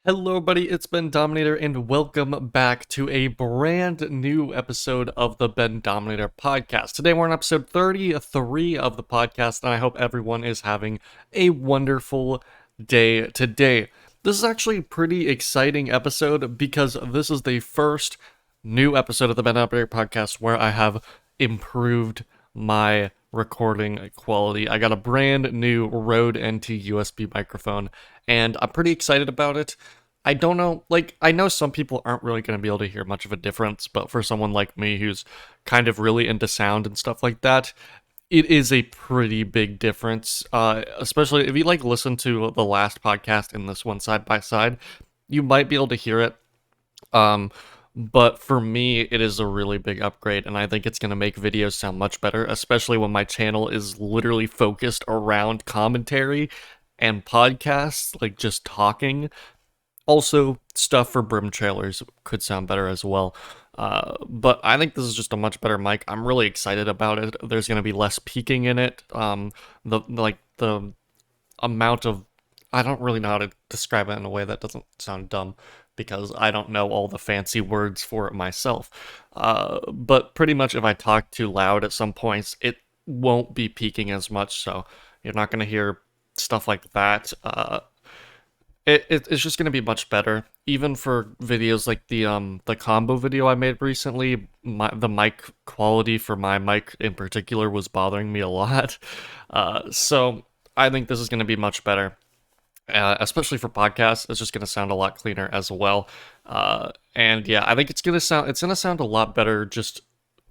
Hello, everybody. It's Bendominator, and welcome back to a brand new episode of the Bendominator podcast. Today, we're on episode 33 of the podcast, and I hope everyone is having a wonderful day today. This is actually a pretty exciting episode because this is the first new episode of the Bendominator podcast where I have improved my recording quality. I got a brand new Rode NT USB microphone, and I'm pretty excited about it. I don't know, I know some people aren't really going to be able to hear much of a difference, but for someone like me who's kind of really into sound and stuff like that, it is a pretty big difference, especially if you, listen to the last podcast and this one side by side, you might be able to hear it, but for me, it is a really big upgrade, and I think it's going to make videos sound much better, especially when my channel is literally focused around commentary and podcasts, like just talking. Also, stuff for brim trailers could sound better as well. But I think this is just a much better mic. I'm really excited about it. There's going to be less peaking in it. The amount of... I don't really know how to describe it in a way that doesn't sound dumb, because I don't know all the fancy words for it myself. But pretty much if I talk too loud at some points, it won't be peaking as much, so you're not going to hear stuff like that. It's just gonna be much better, even for videos like the combo video I made recently. The mic quality for my mic in particular was bothering me a lot, so I think this is gonna be much better, especially for podcasts. It's just gonna sound a lot cleaner as well, and yeah, I think it's gonna sound a lot better. Just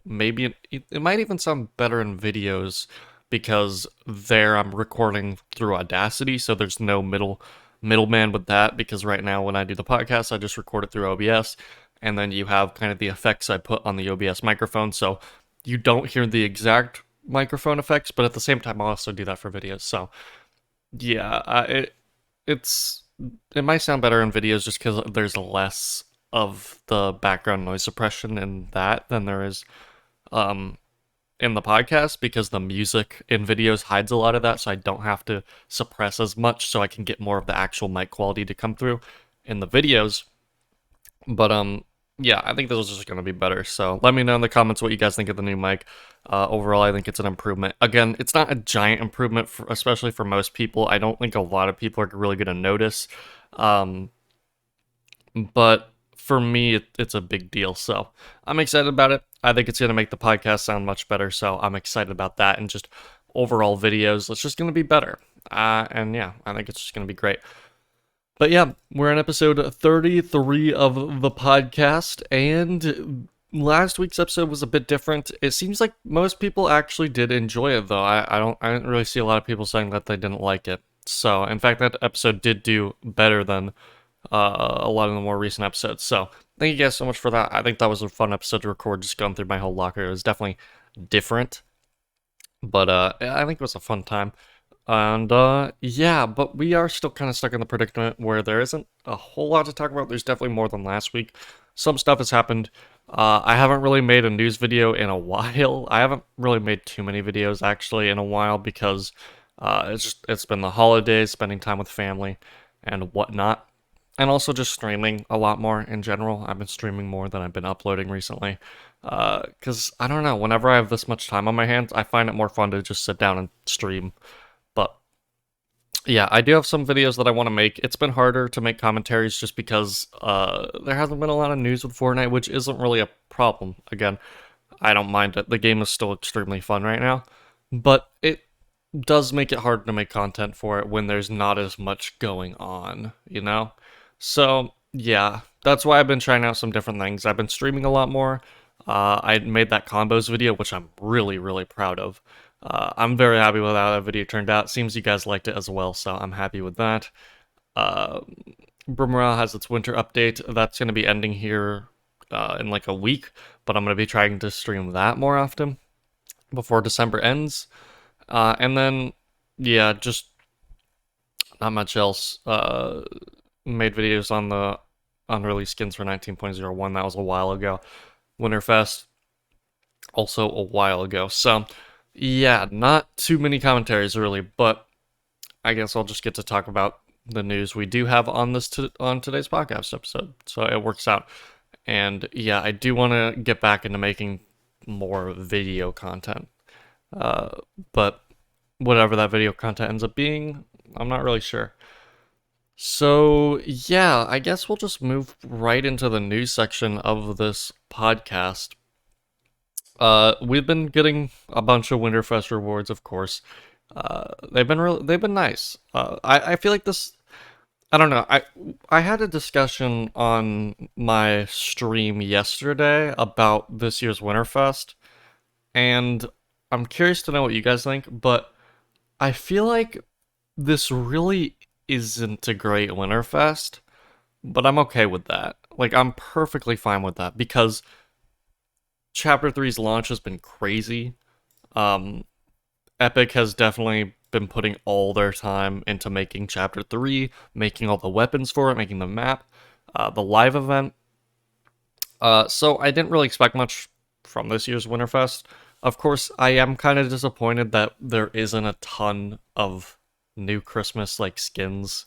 maybe it might even sound better in videos because there I'm recording through Audacity, so there's no middleman with that, because right now when I do the podcast, I just record it through OBS, and then you have kind of the effects I put on the OBS microphone, so you don't hear the exact microphone effects, but at the same time, I'll also do that for videos. So yeah, it might sound better in videos just because there's less of the background noise suppression in that than there is in the podcast, because the music in videos hides a lot of that, so I don't have to suppress as much, so I can get more of the actual mic quality to come through in the videos. But yeah, I think this is just going to be better, so let me know in the comments what you guys think of the new mic. Overall, I think it's an improvement. Again, it's not a giant improvement, especially for most people. I don't think a lot of people are really going to notice, but for me, it's a big deal, so I'm excited about it. I think it's going to make the podcast sound much better, so I'm excited about that, and just overall videos, it's just going to be better. And yeah, I think it's just going to be great. But yeah, we're on episode 33 of the podcast, and last week's episode was a bit different. It seems like most people actually did enjoy it, though. I didn't really see a lot of people saying that they didn't like it. So, in fact, that episode did do better than a lot of the more recent episodes. So thank you guys so much for that. I think that was a fun episode to record, just going through my whole locker. It was definitely different, but I think it was a fun time. And yeah, but we are still kind of stuck in the predicament where there isn't a whole lot to talk about. There's definitely more than last week. Some stuff has happened. I haven't really made a news video in a while. I haven't really made too many videos actually in a while, because it's been the holidays, spending time with family and whatnot. And also just streaming a lot more in general. I've been streaming more than I've been uploading recently. Because, I don't know, whenever I have this much time on my hands, I find it more fun to just sit down and stream. But, yeah, I do have some videos that I want to make. It's been harder to make commentaries just because there hasn't been a lot of news with Fortnite, which isn't really a problem. Again, I don't mind it. The game is still extremely fun right now. But it does make it hard to make content for it when there's not as much going on, you know? So, yeah, that's why I've been trying out some different things. I've been streaming a lot more. I made that combos video, which I'm really, really proud of. I'm very happy with how that video turned out. Seems you guys liked it as well, so I'm happy with that. Brimrow has its winter update. That's going to be ending here in like a week, but I'm going to be trying to stream that more often before December ends. And then, yeah, just not much else. Made videos on the unreleased skins for 19.01. That was a while ago. Winterfest, also a while ago. So, yeah, not too many commentaries really, but I guess I'll just get to talk about the news we do have on on today's podcast episode. So it works out. And yeah, I do want to get back into making more video content. Uh, but whatever that video content ends up being, I'm not really sure. So, yeah, I guess we'll just move right into the news section of this podcast. We've been getting a bunch of Winterfest rewards, of course. They've been nice. I feel like this. I don't know. I had a discussion on my stream yesterday about this year's Winterfest, and I'm curious to know what you guys think. But I feel like this really isn't a great Winterfest, but I'm okay with that. Like, I'm perfectly fine with that because Chapter Three's launch has been crazy. Um, Epic has definitely been putting all their time into making Chapter 3, making all the weapons for it, making the map, the live event. So I didn't really expect much from this year's Winterfest. Of course, I am kind of disappointed that there isn't a ton of new Christmas like skins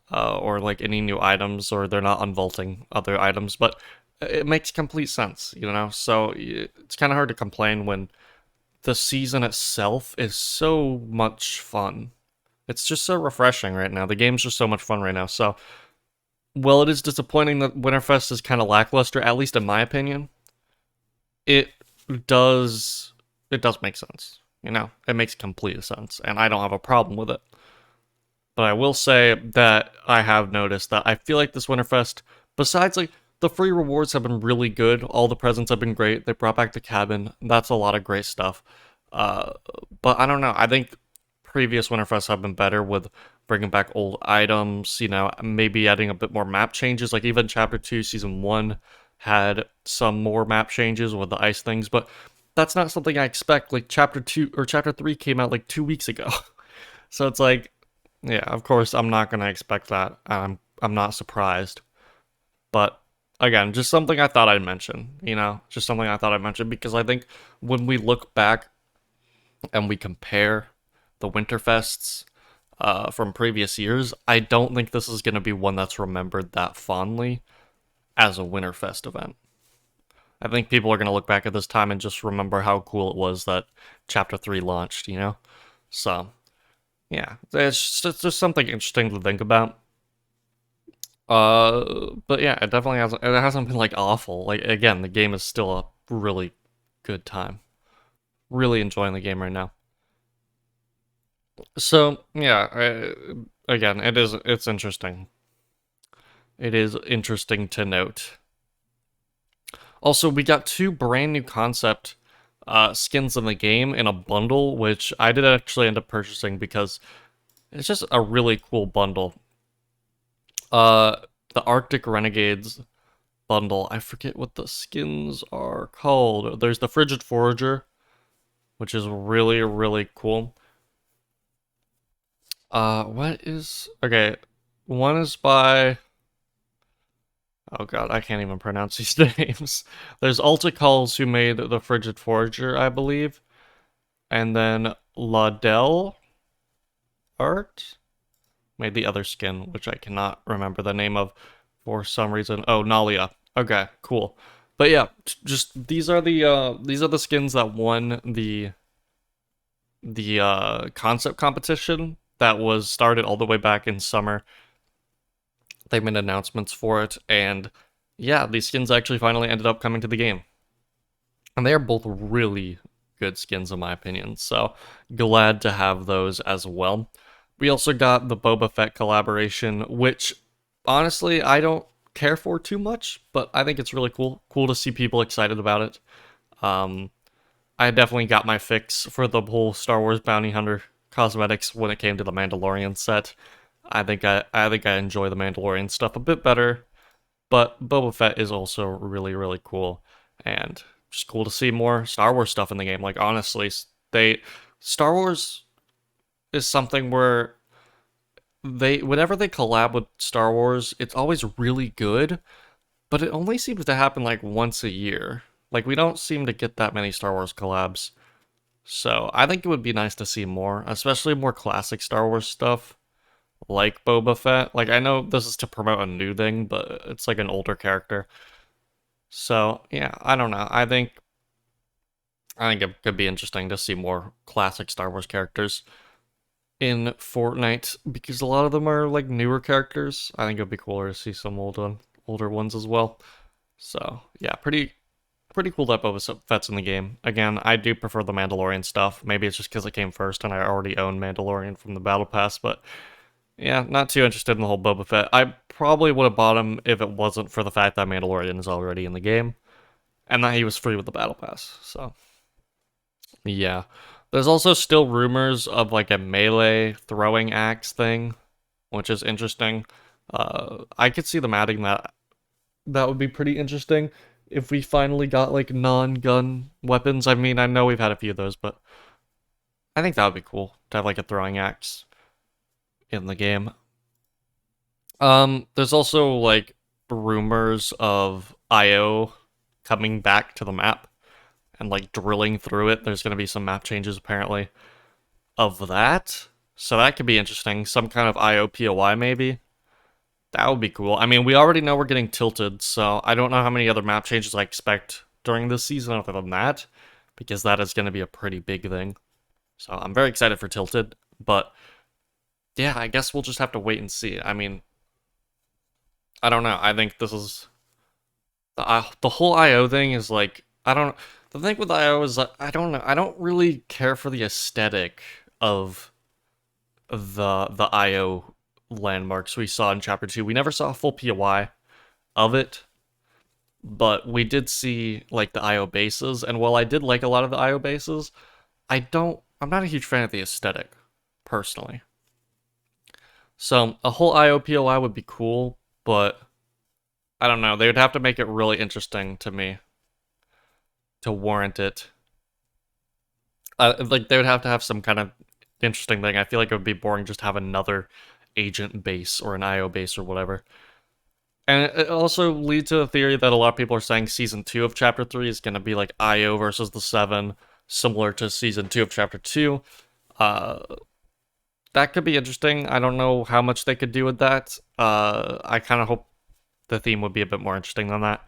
or like any new items, or they're not unvaulting other items, but it makes complete sense, you know? So it's kind of hard to complain when the season itself is so much fun. It's just so refreshing right now. The game's just so much fun right now. So, while it is disappointing that Winterfest is kind of lackluster, at least in my opinion, it does make sense. You know, it makes complete sense, and I don't have a problem with it. But I will say that I have noticed that I feel like this Winterfest, besides like the free rewards have been really good, all the presents have been great. They brought back the cabin. That's a lot of great stuff. Uh, but I don't know. I think previous Winterfests have been better with bringing back old items, you know, maybe adding a bit more map changes. Like even Chapter 2 Season 1 had some more map changes with the ice things, but that's not something I expect. Like Chapter 2 or Chapter 3 came out like 2 weeks ago. So it's like, yeah, of course I'm not gonna expect that. I'm not surprised. But again, just something I thought I'd mention, you know, just something I thought I'd mention because I think when we look back and we compare the Winterfests from previous years, I don't think this is going to be one that's remembered that fondly as a Winterfest event. I think people are going to look back at this time and just remember how cool it was that Chapter 3 launched, you know? So, yeah, it's just something interesting to think about. But yeah, it hasn't been like awful. Like again, the game is still a really good time. Really enjoying the game right now. So yeah, again, it's interesting. It is interesting to note. Also, we got two brand new concept skins in the game in a bundle, which I did actually end up purchasing because it's just a really cool bundle. The Arctic Renegades bundle. I forget what the skins are called. There's the Frigid Forager, which is really, really cool. What is... Okay, one is by... Oh god, I can't even pronounce these names. There's Alticalls who made the Frigid Forager, I believe. And then Ladell Art made the other skin, which I cannot remember the name of for some reason. Oh, Nalia. Okay, cool. But yeah, just these are the skins that won the concept competition that was started all the way back in summer. They made announcements for it, and yeah, these skins actually finally ended up coming to the game. And they are both really good skins in my opinion, so glad to have those as well. We also got the Boba Fett collaboration, which honestly I don't care for too much, but I think it's really cool. Cool to see people excited about it. Um, I definitely got my fix for the whole Star Wars Bounty Hunter cosmetics when it came to the Mandalorian set. I think I enjoy the Mandalorian stuff a bit better, but Boba Fett is also really, really cool, and just cool to see more Star Wars stuff in the game. Like honestly, they Star Wars is something where they whenever they collab with Star Wars, it's always really good, but it only seems to happen like once a year. Like we don't seem to get that many Star Wars collabs. So I think it would be nice to see more, especially more classic Star Wars stuff. like Boba Fett. Like, I know this is to promote a new thing, but it's like an older character. So, yeah, I don't know. I think it could be interesting to see more classic Star Wars characters in Fortnite because a lot of them are like newer characters. I think it'd be cooler to see some older ones as well. So, yeah, pretty cool that Boba Fett's in the game. Again, I do prefer the Mandalorian stuff. Maybe it's just because it came first and I already own Mandalorian from the Battle Pass, but yeah, not too interested in the whole Boba Fett. I probably would have bought him if it wasn't for the fact that Mandalorian is already in the game and that he was free with the Battle Pass. So, yeah. There's also still rumors of like a melee throwing axe thing, which is interesting. I could see them adding that. That would be pretty interesting if we finally got like non-gun weapons. I mean, I know we've had a few of those, but I think that would be cool to have like a throwing axe in the game. There's also like rumors of IO coming back to the map and like drilling through it. There's gonna be some map changes apparently of that. So that could be interesting. Some kind of IO POI maybe. That would be cool. I mean, we already know we're getting tilted, so I don't know how many other map changes I expect during this season other than that, because that is going to be a pretty big thing. So I'm very excited for tilted, but yeah, I guess we'll just have to wait and see. I mean, I don't know. I think this is the whole IO thing is like I don't. The thing with IO is that I don't know. I don't really care for the aesthetic of the IO landmarks we saw in Chapter 2. We never saw a full POI of it, but we did see like the IO bases, and while I did like a lot of the IO bases, I'm not a huge fan of the aesthetic, personally. So a whole IO POI would be cool, but I don't know, they would have to make it really interesting to me to warrant it. Like they would have to have some kind of interesting thing. I feel like it would be boring just to have another agent base or an IO base or whatever. And it also leads to a theory that a lot of people are saying season 2 of chapter 3 is going to be like IO versus the 7, similar to season 2 of chapter 2. Uh, that could be interesting. I don't know how much they could do with that. I kind of hope the theme would be a bit more interesting than that.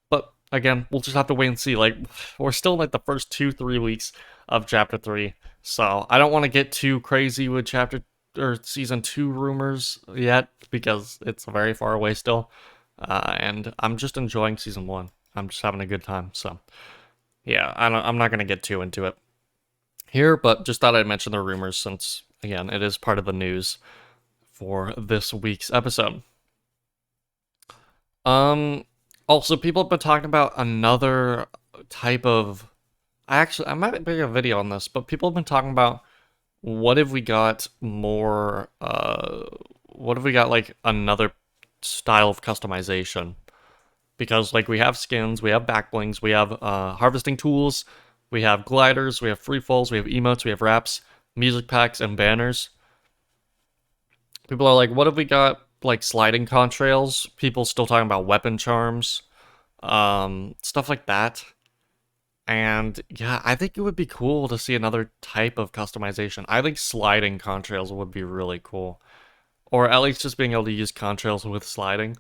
But again, we'll just have to wait and see. Like, we're still in like the first 2-3 weeks of chapter 3. So I don't want to get too crazy with chapter or season 2 rumors yet because it's very far away still. And I'm just enjoying season 1. I'm just having a good time. So yeah, I'm not going to get too into it here, but just thought I'd mention the rumors since, again, it is part of the news for this week's episode. Also, people have been talking about another type of. I might make a video on this, but people have been talking about what if we got more. What if we got like another style of customization? Because like we have skins, we have backblings, we have harvesting tools, we have gliders, we have free falls, we have emotes, we have wraps, music packs, and banners. People are like, what if we got like sliding contrails? People still talking about weapon charms, stuff like that. And yeah, I think it would be cool to see another type of customization. I think sliding contrails would be really cool. Or at least just being able to use contrails with sliding.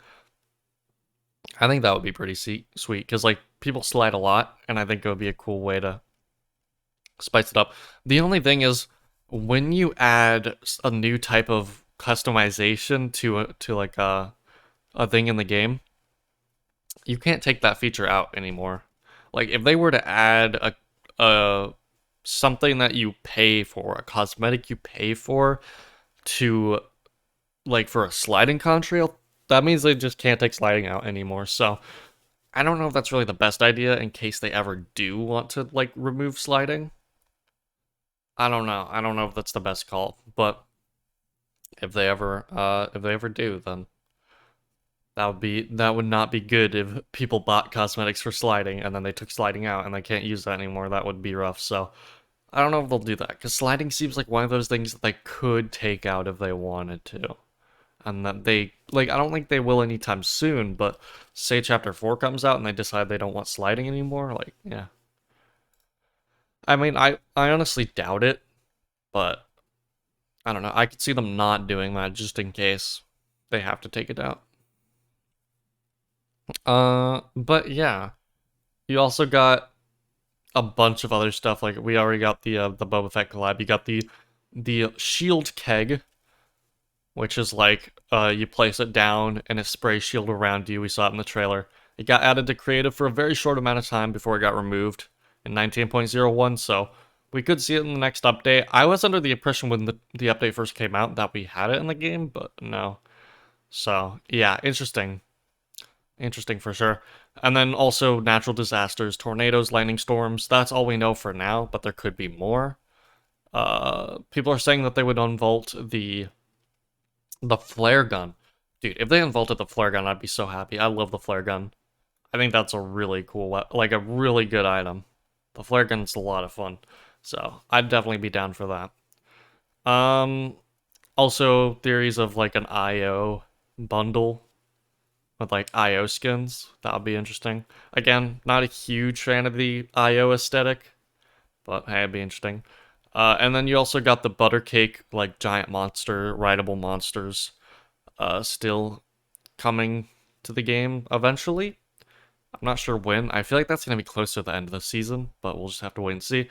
I think that would be pretty sweet because like people slide a lot, and I think it would be a cool way to spice it up. The only thing is when you add a new type of customization to like a thing in the game, you can't take that feature out anymore. Like if they were to add a something that you pay for, a cosmetic you pay for to like for a sliding contrail, that means they just can't take sliding out anymore. So I don't know if that's really the best idea in case they ever do want to like remove sliding. I don't know. I don't know if that's the best call, but if they ever do, then that would not be good if people bought cosmetics for sliding and then they took sliding out and they can't use that anymore. That would be rough. So I don't know if they'll do that because sliding seems like one of those things that they could take out if they wanted to. And that they like I don't think they will anytime soon, but say chapter 4 comes out and they decide they don't want sliding anymore, like yeah. I mean I honestly doubt it, but I don't know. I could see them not doing that just in case they have to take it out. But yeah, you also got a bunch of other stuff. Like we already got the Boba Fett collab. You got the shield keg, which is like you place it down and it sprays shield around you. We saw it in the trailer. It got added to creative for a very short amount of time before it got removed in 19.01, so we could see it in the next update. I was under the impression when the update first came out that we had it in the game, but no. So, yeah, interesting. Interesting for sure. And then also natural disasters, tornadoes, lightning storms. That's all we know for now, but there could be more. People are saying that they would unvault the flare gun. Dude, if they unvaulted the flare gun, I'd be so happy. I love the flare gun. I think that's a really cool, like a really good item. The flare gun's a lot of fun, so I'd definitely be down for that. Also theories of like an IO bundle with like IO skins. That would be interesting. Again, not a huge fan of the IO aesthetic, but hey, it'd be interesting. And then you also got the Buttercake, like giant monster, rideable monsters, still coming to the game eventually. I'm not sure when. I feel like that's going to be close to the end of the season, but we'll just have to wait and see.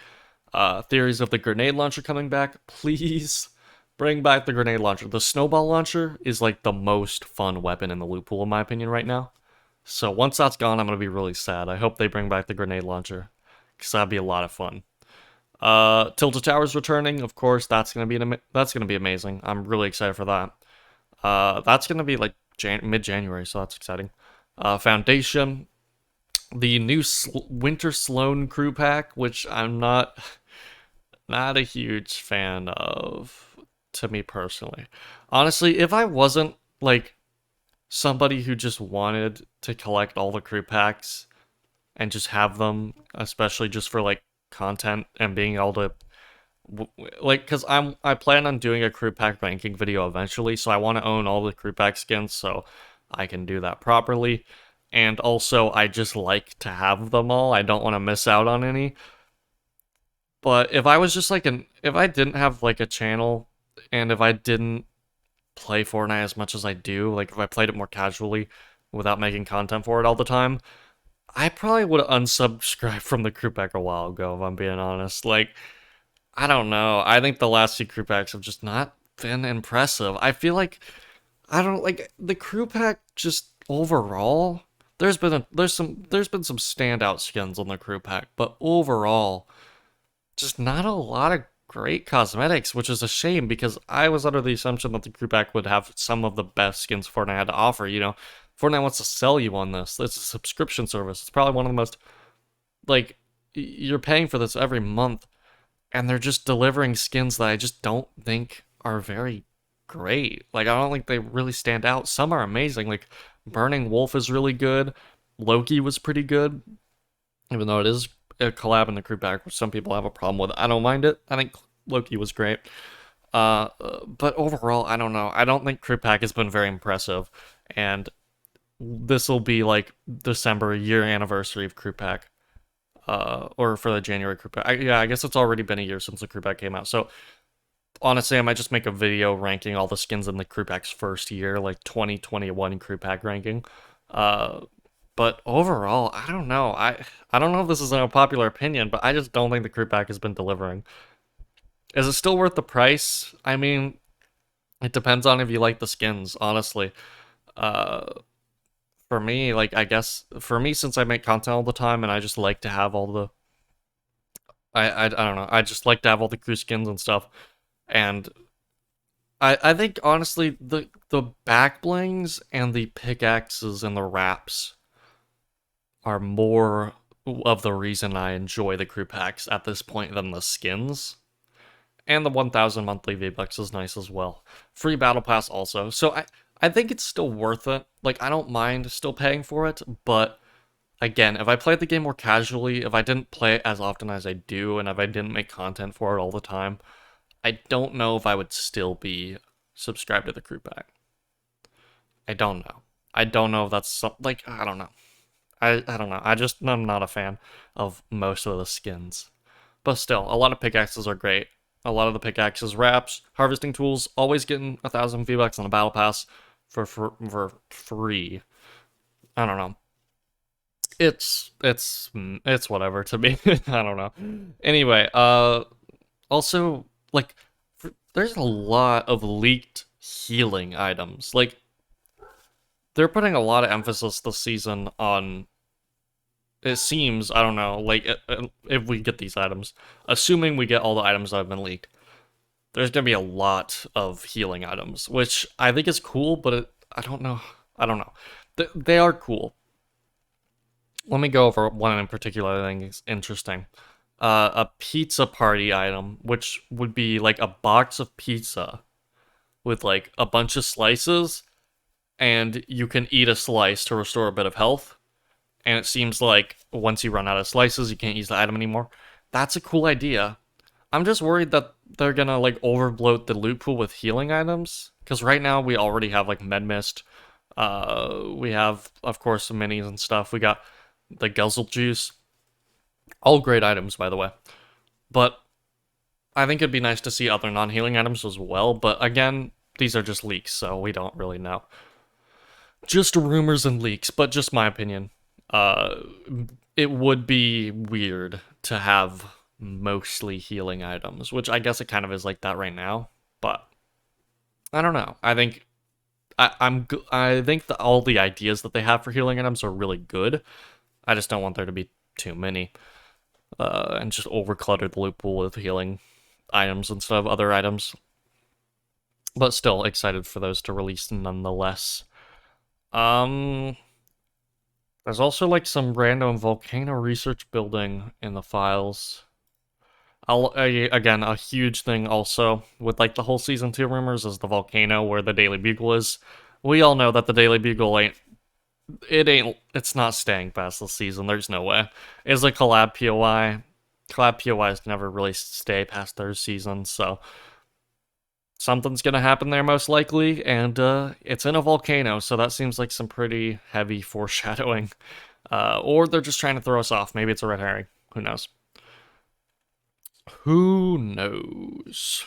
Theories of the grenade launcher coming back. Please bring back the grenade launcher. The snowball launcher is like the most fun weapon in the loot pool, in my opinion, right now. So once that's gone, I'm going to be really sad. I hope they bring back the grenade launcher, because that'd be a lot of fun. Tilted Towers returning, of course. That's gonna be amazing. I'm really excited for that. That's gonna be like mid-January, so that's exciting. Foundation, the new Winter Sloan crew pack, which I'm not a huge fan of, to me personally. Honestly, if I wasn't like somebody who just wanted to collect all the crew packs and just have them, especially just for like content and being able to like, because I plan on doing a crew pack ranking video eventually, so I want to own all the crew pack skins so I can do that properly. And also I just like to have them all. I don't want to miss out on any. But if I was just like if I didn't have like a channel, and if I didn't play Fortnite as much as I do, like if I played it more casually without making content for it all the time, I probably would have unsubscribed from the crew pack a while ago, if I'm being honest. Like, I don't know. I think the last few crew packs have just not been impressive. I feel like I don't like the crew pack just overall. There's been some standout skins on the crew pack, but overall, just not a lot of great cosmetics, which is a shame because I was under the assumption that the crew pack would have some of the best skins Fortnite had to offer. You know, Fortnite wants to sell you on this. It's a subscription service. It's probably one of the most, like, you're paying for this every month, and they're just delivering skins that I just don't think are very great. Like, I don't think they really stand out. Some are amazing. Like, Burning Wolf is really good. Loki was pretty good, even though it is a collab in the crew pack, which some people have a problem with. I don't mind it. I think Loki was great. But overall, I don't know. I don't think crew pack has been very impressive, and this will be like December year anniversary of crew pack, or for the January crew pack. Yeah, I guess it's already been a year since the crew pack came out. So honestly, I might just make a video ranking all the skins in the crew pack's first year, like 2021 crew pack ranking. But overall, I don't know. I don't know if this is an unpopular opinion, but I just don't think the crew pack has been delivering. Is it still worth the price? I mean, it depends on if you like the skins, honestly. Uh, for me, like, I guess, for me, since I make content all the time and I just like to have all the, I don't know, I just like to have all the crew skins and stuff. And I think, honestly, the back blings and the pickaxes and the wraps are more of the reason I enjoy the crew packs at this point than the skins. And the 1,000 monthly V-Bucks is nice as well. Free Battle Pass also. So I think it's still worth it. Like, I don't mind still paying for it, but again, if I played the game more casually, if I didn't play it as often as I do, and if I didn't make content for it all the time, I don't know if I would still be subscribed to the crew pack. I don't know. I don't know if that's like, I don't know. I don't know. I'm not a fan of most of the skins. But still, a lot of pickaxes are great. a lot of the pickaxes, wraps, harvesting tools, always getting 1,000 V-Bucks on the battle pass for free. I don't know. It's whatever to me. I don't know. Anyway, also like there's a lot of leaked healing items. Like they're putting a lot of emphasis this season on, it seems, I don't know, like if we get these items, assuming we get all the items that have been leaked, there's gonna be a lot of healing items, which I think is cool, but I don't know. I don't know. They are cool. Let me go over one in particular I think is interesting. A pizza party item, which would be like a box of pizza with like a bunch of slices, and you can eat a slice to restore a bit of health. And it seems like once you run out of slices, you can't use the item anymore. That's a cool idea. I'm just worried that they're gonna like overbloat the loot pool with healing items, because right now we already have like med mist. We have, of course, some minis and stuff. We got the guzzle juice. All great items, by the way. But I think it'd be nice to see other non-healing items as well. But again, these are just leaks, so we don't really know. Just rumors and leaks, but just my opinion. Uh, it would be weird to have mostly healing items, which I guess it kind of is like that right now. But I don't know. I think that all the ideas that they have for healing items are really good. I just don't want there to be too many, and just overclutter the loot pool with healing items instead of other items. But still excited for those to release nonetheless. Um, there's also like some random volcano research building in the files. Again, a huge thing also with like the whole season 2 rumors is the volcano where the Daily Bugle is. We all know that the Daily Bugle it's not staying past the season. There's no way. It's a collab POI. Collab POIs never really stay past their season, so something's gonna happen there most likely, and it's in a volcano, so that seems like some pretty heavy foreshadowing. Or they're just trying to throw us off. Maybe it's a red herring. Who knows? Who knows?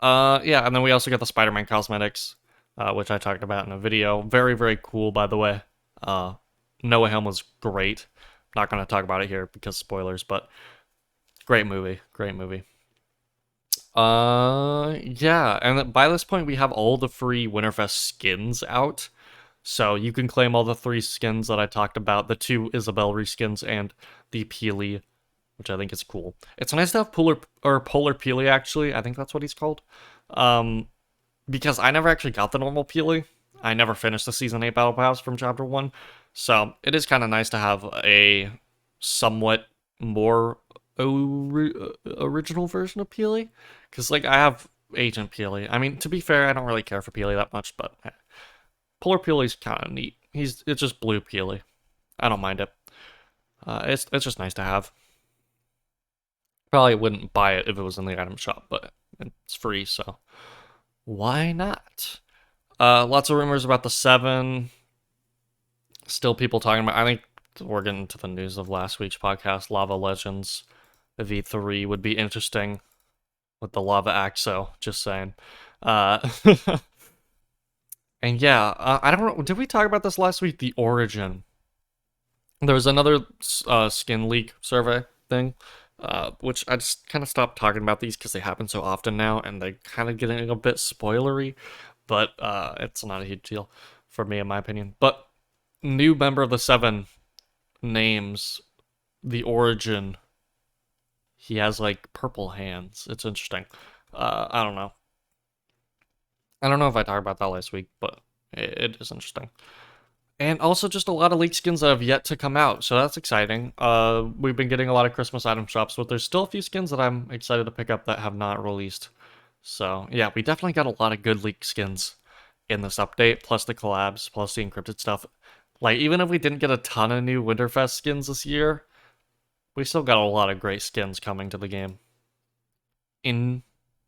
Yeah, and then we also got the Spider-Man cosmetics, which I talked about in a video. Very, very cool, by the way. Noah Helm was great. Not going to talk about it here because spoilers, but great movie. Great movie. Yeah, and by this point we have all the free Winterfest skins out. So you can claim all the 3 skins that I talked about, the 2 Isabelle reskins and the Peely, which I think is cool. It's nice to have Polar Peely, actually. I think that's what he's called. Because I never actually got the normal Peely. I never finished the Season 8 Battle Pass from Chapter 1. So it is kind of nice to have a somewhat more original version of Peely. Because, like, I have Agent Peely. I mean, to be fair, I don't really care for Peely that much, but Polar Peely's kind of neat. It's just blue Peely. I don't mind it. It's just nice to have. Probably wouldn't buy it if it was in the item shop, but it's free, so why not? Lots of rumors about the 7. Still people talking about, I think we're getting to the news of last week's podcast, Lava Legends. The V3 would be interesting with the Lava Axo, just saying. And yeah, I don't know, did we talk about this last week? The Origin. There was another skin leak survey thing, which I just kind of stopped talking about these because they happen so often now, and they kind of getting a bit spoilery, but it's not a huge deal for me, in my opinion. But new member of the 7 names the Origin. He has like purple hands. It's interesting. I don't know. I don't know if I talked about that last week, but it is interesting. And also just a lot of leaked skins that have yet to come out, so that's exciting. We've been getting a lot of Christmas item shops, but there's still a few skins that I'm excited to pick up that have not released. So yeah, we definitely got a lot of good leaked skins in this update, plus the collabs, plus the encrypted stuff. Like, even if we didn't get a ton of new Winterfest skins this year, we still got a lot of great skins coming to the game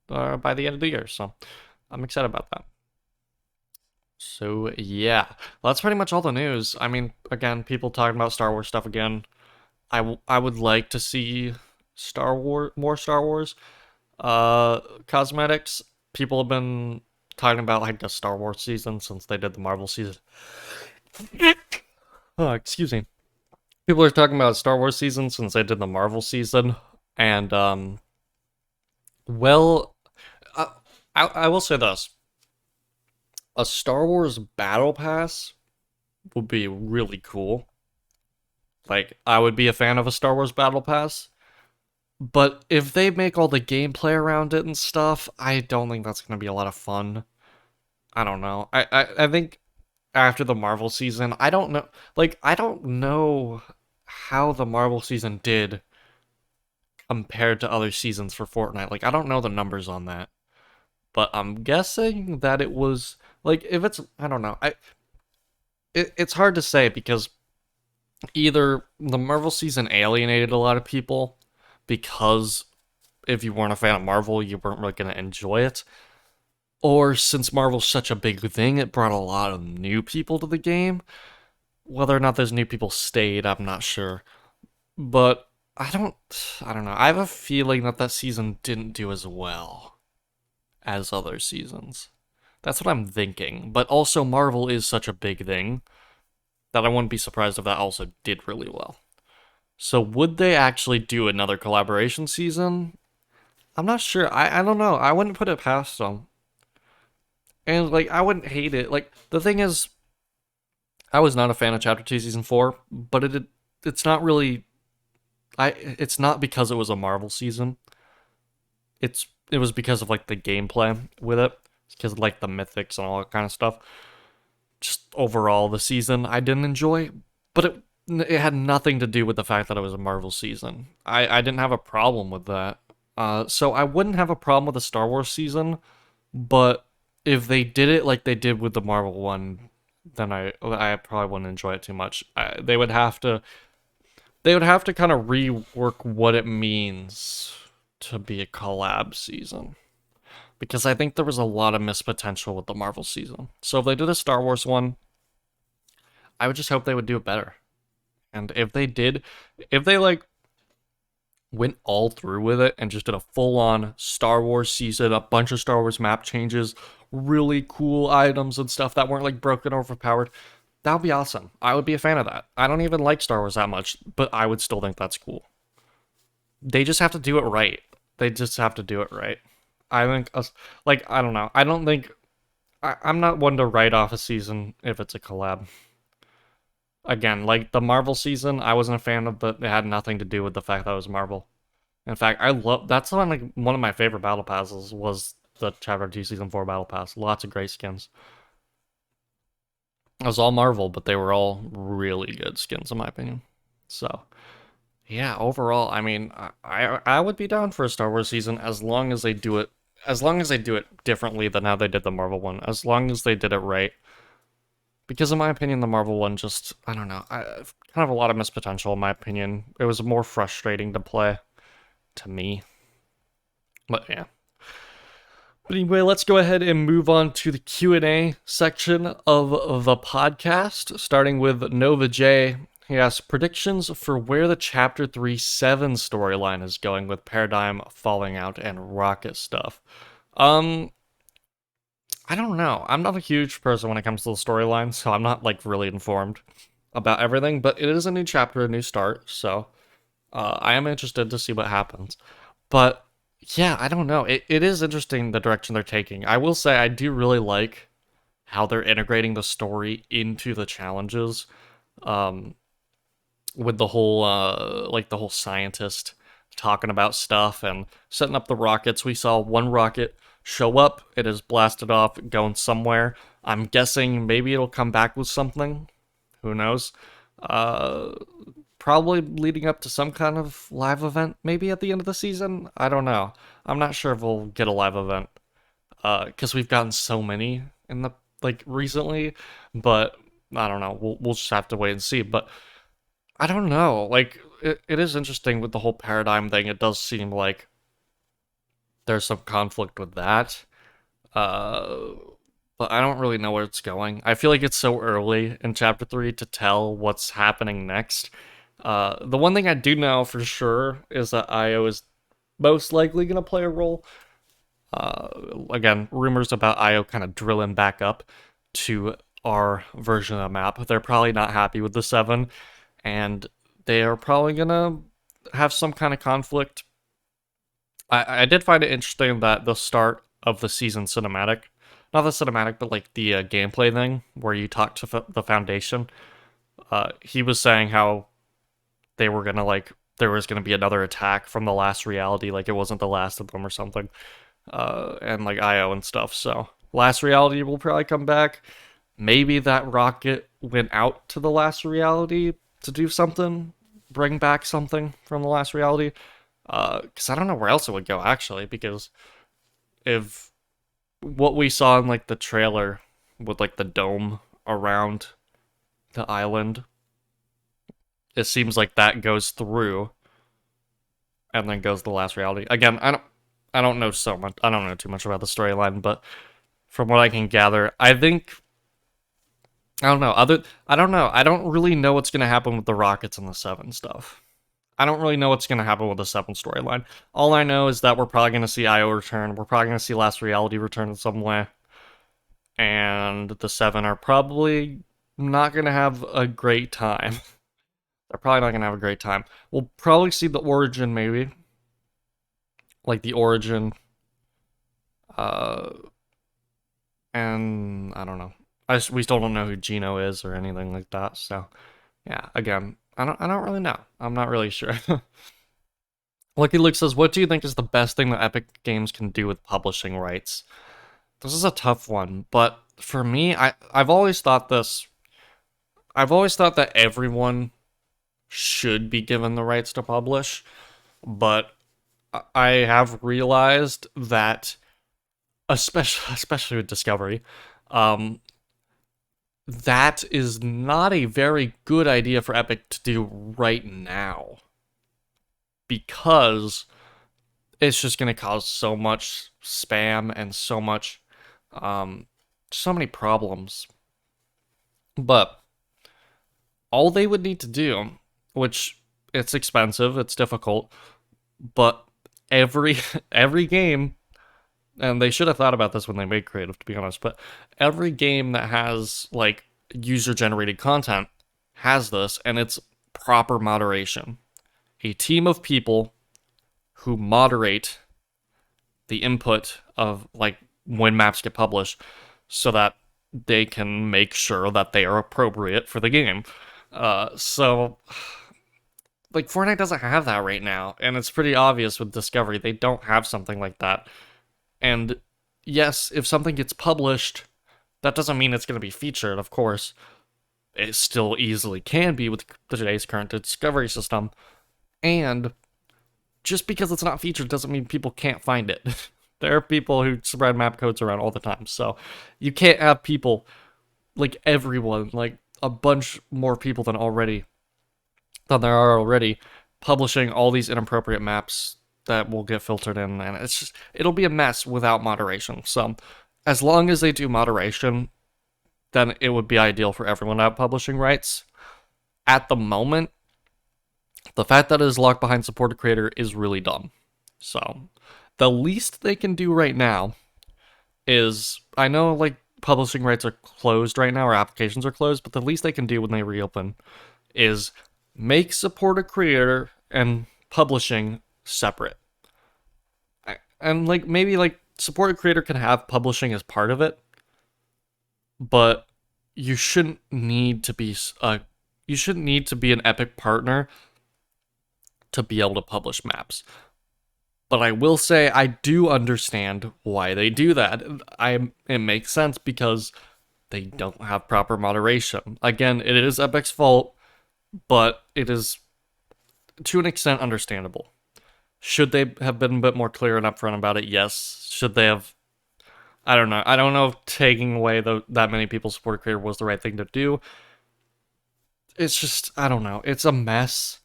by the end of the year, so I'm excited about that. So yeah, well, that's pretty much all the news. I mean, again, people talking about Star Wars stuff again. I would like to see more Star Wars. Cosmetics. People have been talking about like the Star Wars season since they did the Marvel season. Oh, excuse me. People are talking about Star Wars season since they did the Marvel season, and well, I, I will say this: a Star Wars Battle Pass would be really cool. Like, I would be a fan of a Star Wars Battle Pass, but if they make all the gameplay around it and stuff, I don't think that's gonna be a lot of fun. I don't know. I think after the Marvel season, I don't know. Like, I don't know how the Marvel season did compared to other seasons for Fortnite. Like, I don't know the numbers on that, but I'm guessing that it was like if it's I don't know. It's hard to say because either the Marvel season alienated a lot of people because if you weren't a fan of Marvel, you weren't really going to enjoy it. Or since Marvel's such a big thing, it brought a lot of new people to the game. Whether or not those new people stayed, I'm not sure. But I don't know. I have a feeling that that season didn't do as well as other seasons. That's what I'm thinking. But also, Marvel is such a big thing that I wouldn't be surprised if that also did really well. So, would they actually do another collaboration season? I'm not sure. I don't know. I wouldn't put it past them. And, like, I wouldn't hate it. Like, the thing is, I was not a fan of Chapter 2 Season 4, but it's not really. It's not because it was a Marvel season. It was because of like the gameplay with it, because of like the mythics and all that kind of stuff. Just overall, the season I didn't enjoy, but it had nothing to do with the fact that it was a Marvel season. I didn't have a problem with that. So I wouldn't have a problem with the Star Wars season, but if they did it like they did with the Marvel one, then I probably wouldn't enjoy it too much. They would have to kind of rework what it means to be a collab season because I think there was a lot of missed potential with the Marvel season. So if they did a Star Wars one, I would just hope they would do it better. And if they did, if they like went all through with it and just did a full-on Star Wars season, a bunch of Star Wars map changes, really cool items and stuff that weren't like broken or overpowered, that would be awesome. I would be a fan of that. I don't even like Star Wars that much, but I would still think that's cool. They just have to do it right. They just have to do it right. I think, like, I don't know. I don't think I'm not one to write off a season if it's a collab. Again, like the Marvel season, I wasn't a fan of, but it had nothing to do with the fact that it was Marvel. In fact, I love that's one of my favorite battle passes was the Chapter 2 Season 4 battle pass. Lots of great skins. It was all Marvel, but they were all really good skins in my opinion. So, yeah, overall, I mean, I would be down for a Star Wars season as long as they do it differently than how they did the Marvel one, as long as they did it right. Because in my opinion, the Marvel one just, I don't know, kind of a lot of missed potential in my opinion. It was more frustrating to play to me. But yeah. But anyway, let's go ahead and move on to the Q&A section of the podcast, starting with Nova J. He asks predictions for where the Chapter 3-7 storyline is going with Paradigm falling out and Rocket stuff. I don't know. I'm not a huge person when it comes to the storyline, so I'm not like really informed about everything, but it is a new chapter, a new start, so I am interested to see what happens. But yeah, I don't know. It is interesting the direction they're taking. I will say I do really like how they're integrating the story into the challenges. With the whole like the whole scientist talking about stuff and setting up the rockets. We saw one rocket show up, it is blasted off, going somewhere. I'm guessing maybe it'll come back with something. Who knows? Uh Probably leading up to some kind of live event, maybe at the end of the season. I don't know. I'm not sure if we'll get a live event. Because we've gotten so many in the like recently, but I don't know. We'll just have to wait and see. But I don't know. Like it is interesting with the whole paradigm thing. It does seem like there's some conflict with that. Uh, but I don't really know where it's going. I feel like it's so early in chapter 3 to tell what's happening next. The one thing I do know for sure is that Io is most likely going to play a role. Again, rumors about IO kind of drilling back up to our version of the map. They're probably not happy with the 7, and they are probably going to have some kind of conflict. I did find it interesting that the start of the season cinematic, not the cinematic, but like the gameplay thing where you talk to the Foundation, he was saying how they were gonna like there was gonna be another attack from the last reality, like it wasn't the last of them or something, and like IO and stuff. So last reality will probably come back. Maybe that rocket went out to the last reality to do something, bring back something from the last reality. Because I don't know where else it would go actually. Because if what we saw in like the trailer with like the dome around the island, it seems like that goes through and then goes to the last reality. Again, I don't know so much. I don't know too much about the storyline, but from what I can gather, I think I don't know. I don't know. I don't really know what's gonna happen with the rockets and the 7 stuff. I don't really know what's gonna happen with the 7 storyline. All I know is that we're probably gonna see IO return. We're probably gonna see Last Reality return in some way, and the 7 are probably not gonna have a great time. They're probably not gonna have a great time. We'll probably see the origin, maybe, like the origin, uh, and I don't know. We still don't know who Gino is or anything like that. So, yeah. Again, I don't really know. I'm not really sure. Lucky Luke says, "What do you think is the best thing that Epic Games can do with publishing rights?" This is a tough one, but for me, I've always thought this. I've always thought that everyone should be given the rights to publish, but I have realized that, especially with Discovery, um, that is not a very good idea for Epic to do right now, because it's just going to cause so much spam and so many problems. But all they would need to do, which it's expensive, it's difficult, but every every game, and they should have thought about this when they made Creative, to be honest, but every game that has like user-generated content has this, and it's proper moderation. A team of people who moderate the input of like when maps get published so that they can make sure that they are appropriate for the game. So like Fortnite doesn't have that right now, and it's pretty obvious with Discovery they don't have something like that. And yes, if something gets published, that doesn't mean it's going to be featured, of course. It still easily can be with today's current discovery system. And just because it's not featured doesn't mean people can't find it. There are people who spread map codes around all the time. So you can't have people, like everyone, like a bunch more people than there are already, publishing all these inappropriate maps that will get filtered in, and it'll be a mess without moderation. So as long as they do moderation, then it would be ideal for everyone to have publishing rights. At the moment, the fact that it is locked behind supported creator is really dumb. So the least they can do right now is, I know like publishing rights are closed right now, or applications are closed, but the least they can do when they reopen is make supported creator and publishing separate. And like maybe like supported creator can have publishing as part of it, but you shouldn't need to be an Epic partner to be able to publish maps. But I will say I do understand why they do that. It makes sense because they don't have proper moderation. Again, it is Epic's fault, but it is to an extent understandable. Should they have been a bit more clear and upfront about it? Yes. Should they have? I don't know. I don't know if taking away that many people supported creator was the right thing to do. It's just, I don't know. It's a mess.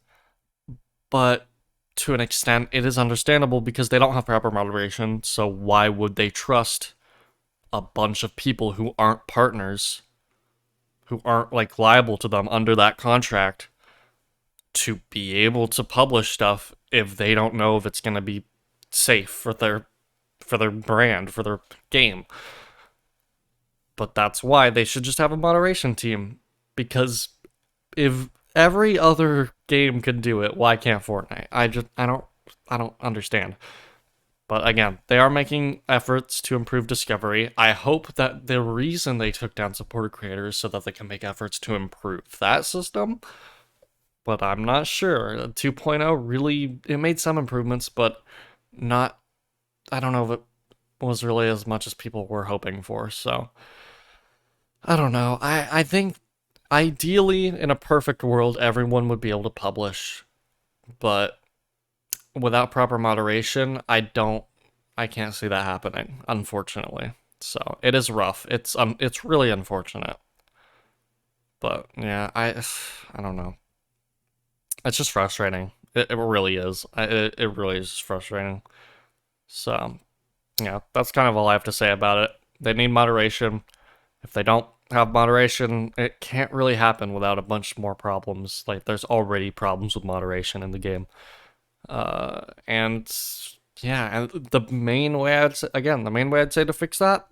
But to an extent, it is understandable because they don't have proper moderation. So why would they trust a bunch of people who aren't partners, who aren't like liable to them under that contract, to be able to publish stuff if they don't know if it's going to be safe for their brand, for their game. But that's why they should just have a moderation team, because if every other game can do it, why can't Fortnite? I don't understand. But again, they are making efforts to improve discovery. I hope that the reason they took down supporter creators so that they can make efforts to improve that system. But I'm not sure. 2.0 really, it made some improvements, but not, I don't know if it was really as much as people were hoping for. So I don't know. I think ideally in a perfect world everyone would be able to publish, but without proper moderation, I can't see that happening, unfortunately. So it is rough. It's really unfortunate. But yeah, I don't know. It's just frustrating. It really is. It really is just frustrating. So yeah, that's kind of all I have to say about it. They need moderation. If they don't have moderation, it can't really happen without a bunch more problems. Like, there's already problems with moderation in the game. And yeah, and the main way I'd say, again, the main way I'd say to fix that,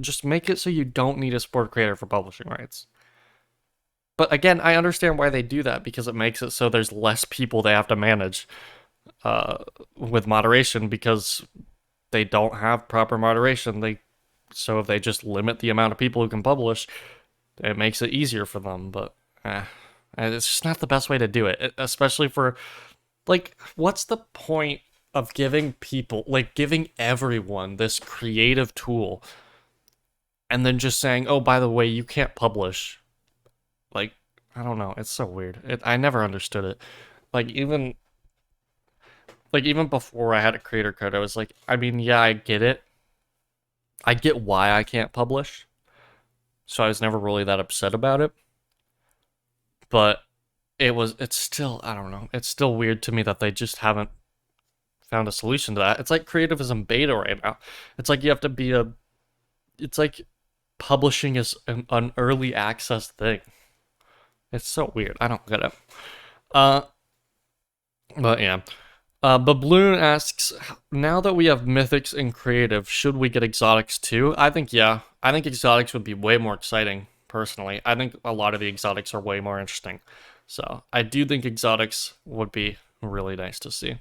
just make it so you don't need a support creator for publishing rights. But again, I understand why they do that, because it makes it so there's less people they have to manage with moderation, because they don't have proper moderation. So if they just limit the amount of people who can publish, it makes it easier for them. But it's just not the best way to do it, especially for, like, what's the point of giving everyone this creative tool and then just saying, oh, by the way, you can't publish? Like, I don't know. It's so weird. I never understood it. Like, even before I had a creator code, I was like, I mean, yeah, I get it. I get why I can't publish. So I was never really that upset about it. But it's still, I don't know. It's still weird to me that they just haven't found a solution to that. It's like creativism beta right now. It's like you have to be it's like publishing is an early access thing. It's so weird. I don't get it. But yeah. Babloon asks, now that we have mythics and creative, should we get exotics too? I think yeah. I think exotics would be way more exciting, personally. I think a lot of the exotics are way more interesting. So I do think exotics would be really nice to see.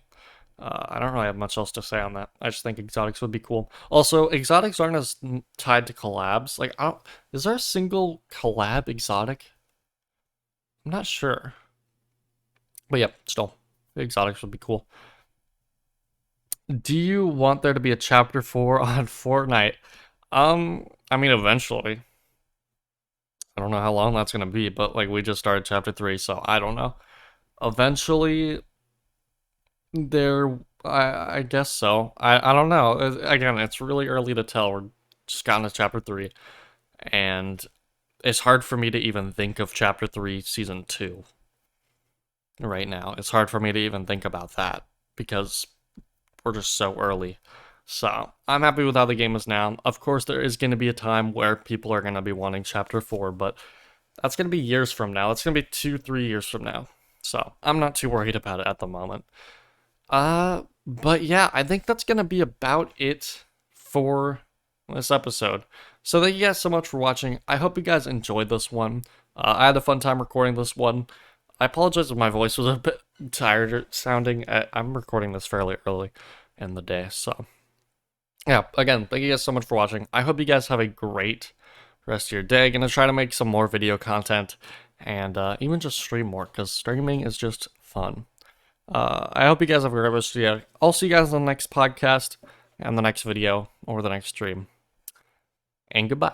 I don't really have much else to say on that. I just think exotics would be cool. Also, exotics aren't as tied to collabs. Like, is there a single collab exotic? I'm not sure. But yeah, still, exotics would be cool. Do you want there to be a chapter 4 on Fortnite? I mean, eventually. I don't know how long that's gonna be, but like, we just started chapter 3, so I don't know. Eventually, I guess so. I don't know. Again, it's really early to tell. We're just gotten to chapter 3, and it's hard for me to even think of chapter 3 season 2 right now. It's hard for me to even think about that, because we're just so early. So I'm happy with how the game is now. Of course, there is going to be a time where people are going to be wanting chapter 4, but that's going to be years from now. It's going to be 2-3 years from now. So I'm not too worried about it at the moment. But yeah, I think that's going to be about it for this episode. So thank you guys so much for watching. I hope you guys enjoyed this one. I had a fun time recording this one. I apologize if my voice was a bit tired sounding. I'm recording this fairly early in the day, so yeah, again, thank you guys so much for watching. I hope you guys have a great rest of your day. Gonna try to make some more video content, and even just stream more, because streaming is just fun. I hope you guys have a great rest of your day. I'll see you guys on the next podcast, and the next video, or the next stream. And goodbye.